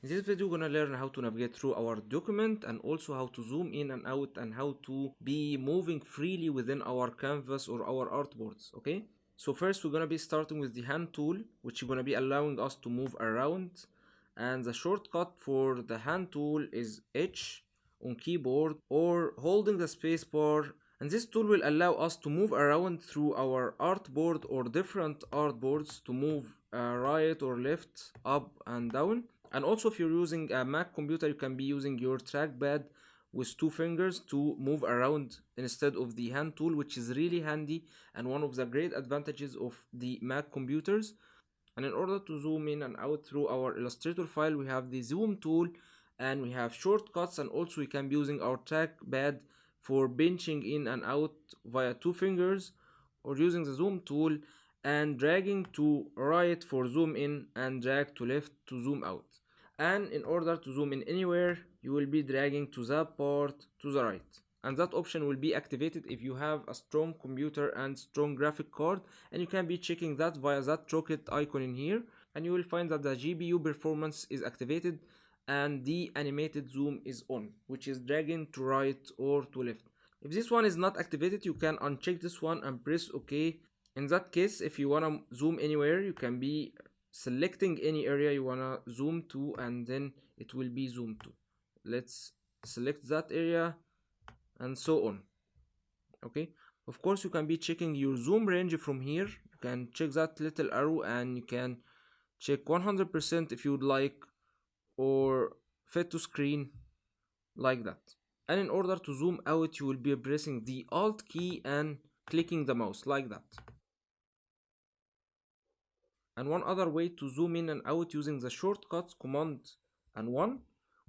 In this video, we're gonna learn how to navigate through our document and also how to zoom in and out and how to be moving freely within our canvas or our artboards, okay? So first we're gonna be starting with the hand tool, which is gonna be allowing us to move around. And the shortcut for the hand tool is H on keyboard or holding the space bar, and this tool will allow us to move around through our artboard or different artboards to move right or left, up and down. And also if you're using a Mac computer, you can be using your trackpad with two fingers to move around instead of the hand tool, which is really handy and one of the great advantages of the Mac computers. And in order to zoom in and out through our Illustrator file, we have the zoom tool and we have shortcuts, and also we can be using our trackpad for pinching in and out via two fingers, or using the zoom tool and dragging to right for zoom in and drag to left to zoom out. And in order to zoom in anywhere, you will be dragging to that part to the right, and that option will be activated if you have a strong computer and strong graphic card, and you can be checking that via that rocket icon in here, and you will find that the GPU performance is activated and the animated zoom is on, which is dragging to right or to left. If this one is not activated, you can uncheck this one and press OK. In that case, if you want to zoom anywhere, you can be selecting any area you want to zoom to, and then it will be zoomed to. Let's select that area and so on. Okay, of course you can be checking your zoom range from here. You can check that little arrow and you can check 100% if you would like, or fit to screen, like that. And in order to zoom out, you will be pressing the Alt key and clicking the mouse like that. And one other way to zoom in and out using the shortcuts Command and 1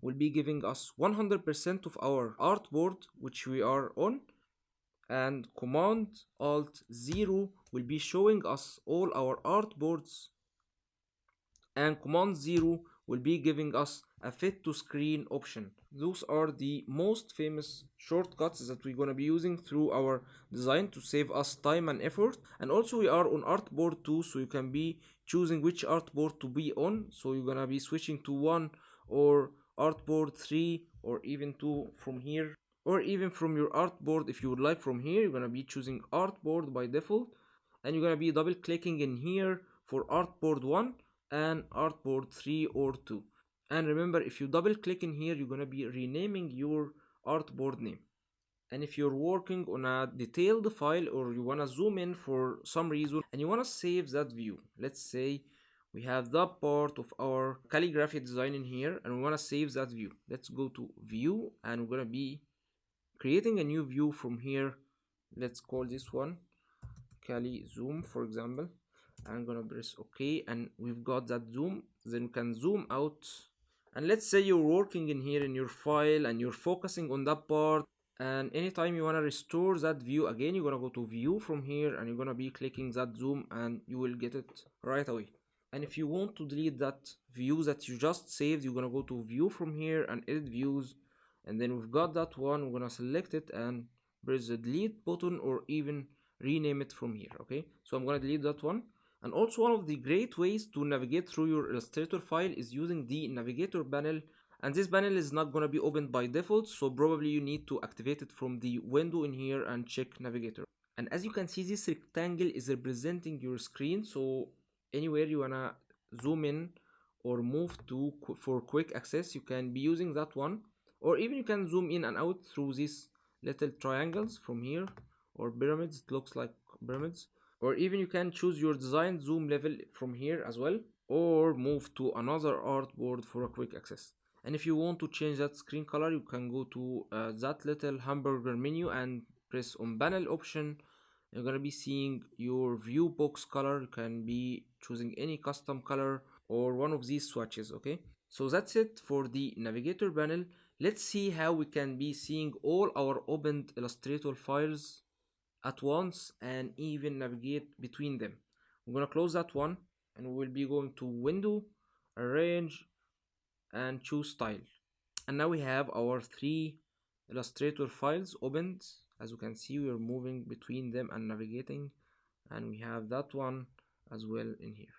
will be giving us 100% of our artboard which we are on, and Command Alt 0 will be showing us all our artboards, and Command 0 will be giving us a fit to screen option. Those are the most famous shortcuts that we're gonna be using through our design to save us time and effort. And also we are on artboard 2, so you can be choosing which artboard to be on. So you're gonna be switching to 1 or artboard 3 or even 2 from here, or even from your artboard if you would like. From here you're gonna be choosing artboard by default, and you're gonna be double clicking in here for artboard 1 and artboard 3 or 2. And remember, if you double click in here, you're gonna be renaming your artboard name. And if you're working on a detailed file or you wanna zoom in for some reason and you wanna save that view, let's say we have that part of our calligraphy design in here and we wanna save that view. Let's go to view and we're gonna be creating a new view from here. Let's call this one Cali Zoom, for example. I'm gonna press OK, and we've got that zoom. Then we can zoom out, and let's say you're working in here in your file and you're focusing on that part, and anytime you want to restore that view again, you're gonna go to view from here and you're gonna be clicking that zoom and you will get it right away. And if you want to delete that view that you just saved, you're gonna go to view from here and edit views, and then we've got that one. We're gonna select it and press the delete button or even rename it from here. Okay, so I'm gonna delete that one. And also one of the great ways to navigate through your Illustrator file is using the navigator panel, and this panel is not going to be opened by default, so probably you need to activate it from the window in here and check navigator. And as you can see, this rectangle is representing your screen, so anywhere you wanna zoom in or move to for quick access, you can be using that one, or even you can zoom in and out through these little triangles from here, or pyramids. It looks like pyramids. Or even you can choose your design zoom level from here as well, or move to another artboard for a quick access. And if you want to change that screen color, you can go to that little hamburger menu and press on panel option. You're gonna be seeing your view box color. You can be choosing any custom color or one of these swatches. Okay, so that's it for the navigator panel. Let's see how we can be seeing all our opened Illustrator files at once and even navigate between them. I'm gonna close that one and we will be going to window, arrange, and choose style. And now we have our 3 Illustrator files opened. As you can see, we are moving between them and navigating, and we have that one as well in here.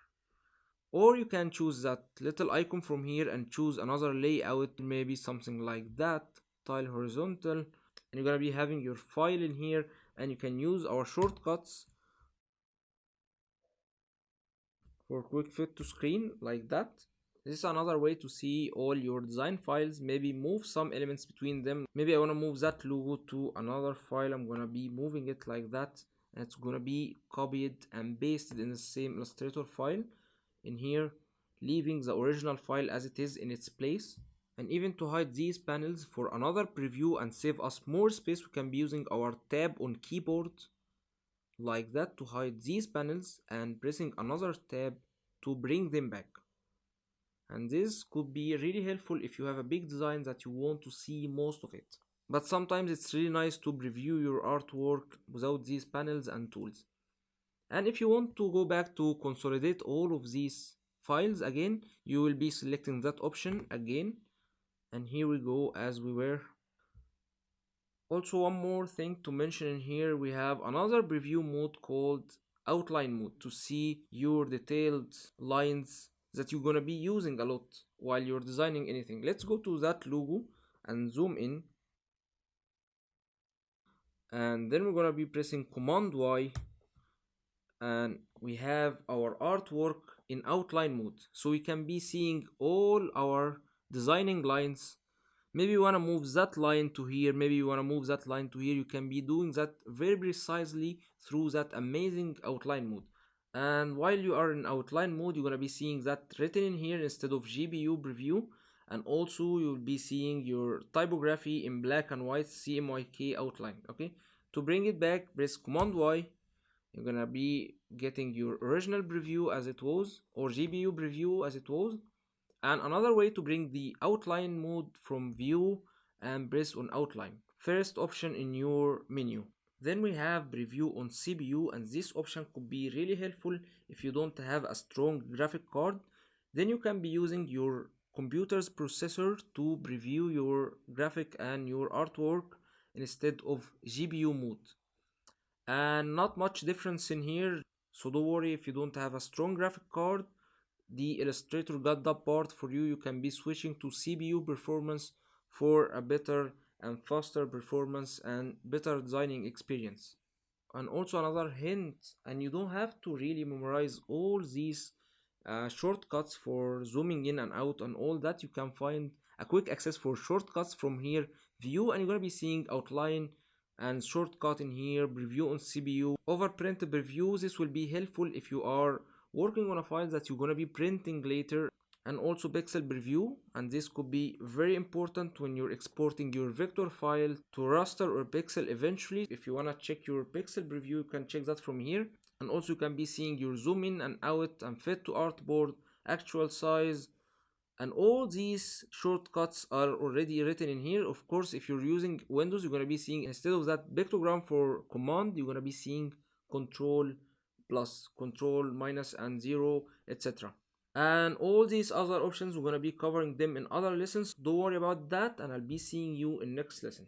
Or you can choose that little icon from here and choose another layout, maybe something like that, tile horizontal, and you're gonna be having your file in here, and you can use our shortcuts for quick fit to screen like that. This is another way to see all your design files, maybe move some elements between them. Maybe I want to move that logo to another file. I'm gonna be moving it like that, and it's gonna be copied and pasted in the same Illustrator file in here, leaving the original file as it is in its place. And even to hide these panels for another preview and save us more space, we can be using our tab on keyboard like that to hide these panels and pressing another tab to bring them back. And this could be really helpful if you have a big design that you want to see most of it. But sometimes it's really nice to preview your artwork without these panels and tools. And if you want to go back to consolidate all of these files again, you will be selecting that option again. And here we go as we were. Also, one more thing to mention in here, we have another preview mode called outline mode to see your detailed lines that you're gonna be using a lot while you're designing anything. Let's go to that logo and zoom in, and then we're gonna be pressing Command Y, and we have our artwork in outline mode, so we can be seeing all our designing lines. Maybe you want to move that line to here, maybe you want to move that line to here. You can be doing that very precisely through that amazing outline mode. And while you are in outline mode, you're going to be seeing that written in here instead of GPU preview. And also you'll be seeing your typography in black and white CMYK outline. Okay, to bring it back, press Command Y. You're gonna be getting your original preview as it was, or GPU preview as it was. And another way to bring the outline mode from view and press on outline, first option in your menu. Then we have preview on CPU, and this option could be really helpful if you don't have a strong graphic card. Then you can be using your computer's processor to preview your graphic and your artwork instead of GPU mode. And not much difference in here, so don't worry if you don't have a strong graphic card. The Illustrator got that part for you. You can be switching to CPU performance for a better and faster performance and better designing experience. And also another hint, and you don't have to really memorize all these shortcuts for zooming in and out and all that. You can find a quick access for shortcuts from here, view, and you're gonna be seeing outline and shortcut in here, preview on CPU, overprint preview. This will be helpful if you are working on a file that you're gonna be printing later, and also pixel preview, and this could be very important when you're exporting your vector file to raster or pixel eventually. If you wanna check your pixel preview, you can check that from here. And also you can be seeing your zoom in and out and fit to artboard, actual size, and all these shortcuts are already written in here. Of course, if you're using Windows, you're gonna be seeing, instead of that pictogram for command, you're gonna be seeing control plus, control minus, and 0, etc. And all these other options, we're gonna be covering them in other lessons. Don't worry about that, and I'll be seeing you in next lesson.